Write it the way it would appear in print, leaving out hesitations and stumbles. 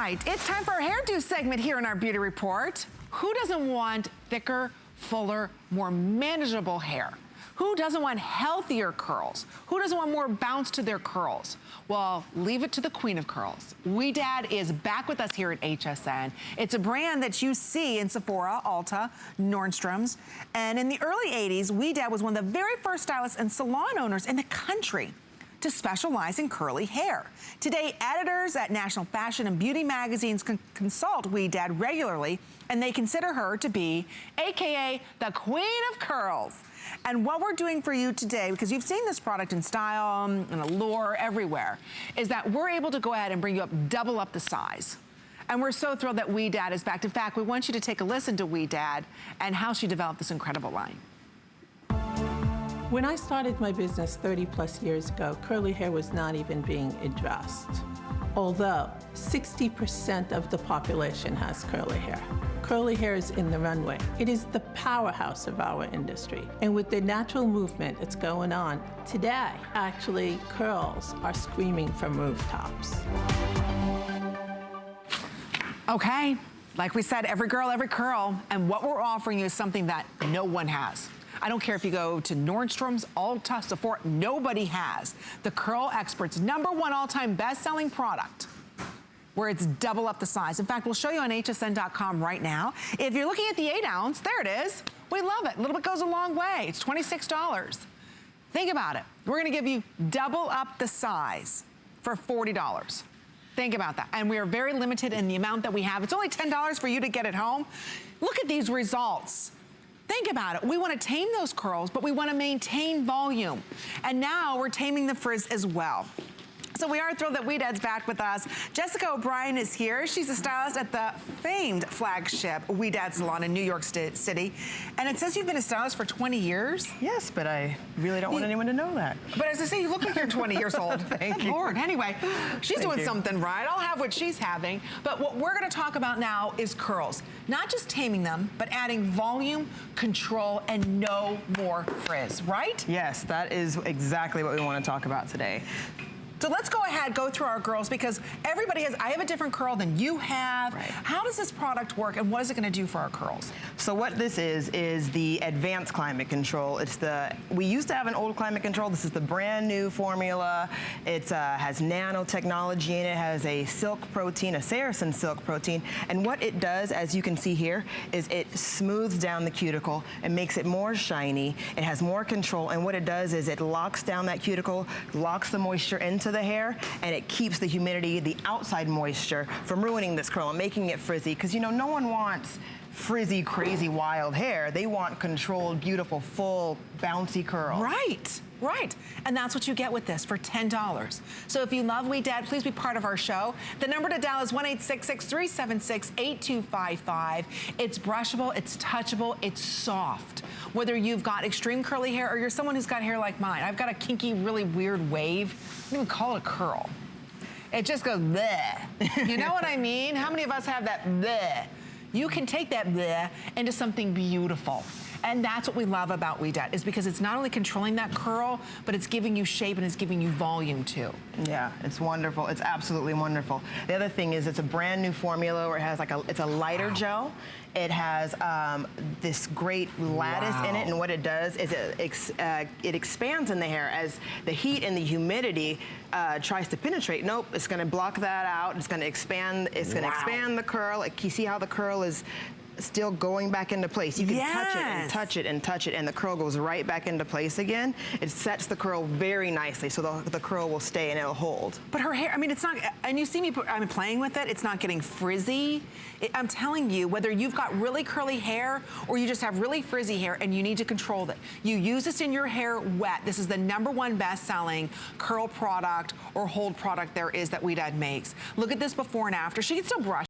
right, it's time for our hairdo segment here in our beauty report. Who doesn't want thicker, fuller, more manageable hair? Who doesn't want healthier curls? Who doesn't want more bounce to their curls? Well, leave it to the queen of curls. Ouidad is back with us here at HSN. It's a brand that you see in Sephora, Ulta, Nordstrom's. And in the early 80s, Ouidad was one of the very first stylists and salon owners in the country to specialize in curly hair. Today, editors at national fashion and beauty magazines consult Ouidad regularly, and they consider her to be, AKA, the queen of curls. And what we're doing for you today, because you've seen this product in style and allure everywhere, is that we're able to go ahead and bring you up, double up the size. And we're so thrilled that Ouidad is back. In fact, we want you to take a listen to Ouidad and how she developed this incredible line. When I started my business 30+ years ago, curly hair was not even being addressed. Although 60% of the population has curly hair. Curly hair is in the runway. It is the powerhouse of our industry. And with the natural movement that's going on today, actually curls are screaming from rooftops. Okay, like we said, every girl, every curl. And what we're offering you is something that no one has. I don't care if you go to Nordstrom's, Ulta, Sephora, nobody has. The Curl Expert's #1 all-time best-selling product, where it's double up the size. In fact, we'll show you on hsn.com right now. If you're looking at the 8 ounce, there it is. We love it. A little bit goes a long way. It's $26. Think about it. We're gonna give you double up the size for $40. Think about that. And we are very limited in the amount that we have. It's only $10 for you to get it home. Look at these results. Think about it. We want to tame those curls, but we want to maintain volume. And now we're taming the frizz as well. So we are thrilled that Ouidad's back with us. Jessica O'Brien is here. She's a stylist at the famed flagship Ouidad salon in New York City. And it says you've been a stylist for 20 years. Yes, but I really don't want anyone to know that. But as I say, you look like you're 20 years old. Thank you. Lord, anyway, she's doing something right. I'll have what she's having. But what we're gonna talk about now is curls. Not just taming them, but adding volume, control, and no more frizz, right? Yes, that is exactly what we want to talk about today. So let's go ahead, go through our girls, because everybody has, I have a different curl than you have. Right. How does this product work, and what is it gonna do for our curls? So what this is the advanced climate control. We used to have an old climate control. This is the brand new formula. It has nanotechnology in it, has a silk protein, a Saracen silk protein. And what it does, as you can see here, is it smooths down the cuticle and makes it more shiny. It has more control, and what it does is it locks down that cuticle, locks the moisture into the hair, and it keeps the humidity, the outside moisture, from ruining this curl and making it frizzy. Because, you know, no one wants frizzy, crazy, wild hair. They want controlled, beautiful, full, bouncy curls. Right. Right, and that's what you get with this for $10. So if you love Ouidad, please be part of our show. The number to dial is 1-866-376-8255. It's brushable, it's touchable, it's soft. Whether you've got extreme curly hair or you're someone who's got hair like mine. I've got a kinky, really weird wave. I don't even call it a curl. It just goes bleh. You know what I mean? How many of us have that bleh? You can take that bleh into something beautiful. And that's what we love about Ouidad, is because it's not only controlling that curl, but it's giving you shape and it's giving you volume too. Yeah, it's wonderful. It's absolutely wonderful. The other thing is it's a brand new formula where it has like it's a lighter gel. It has this great lattice in it, and what it does is it expands in the hair as the heat and the humidity tries to penetrate. Nope, it's going to block that out. It's going to expand. It's going to expand the curl. Like, you see how the curl is still going back into place. You can touch it and touch it and touch it, and the curl goes right back into place again. It sets the curl very nicely, so the curl will stay and it'll hold. But her hair, I mean, it's not, and you see me, I'm playing with it, it's not getting frizzy. I'm telling you, whether you've got really curly hair or you just have really frizzy hair and you need to control it, you use this in your hair wet. This is the #1 best-selling curl product or hold product there is that Ouidad makes. Look at this before and after. She can still brush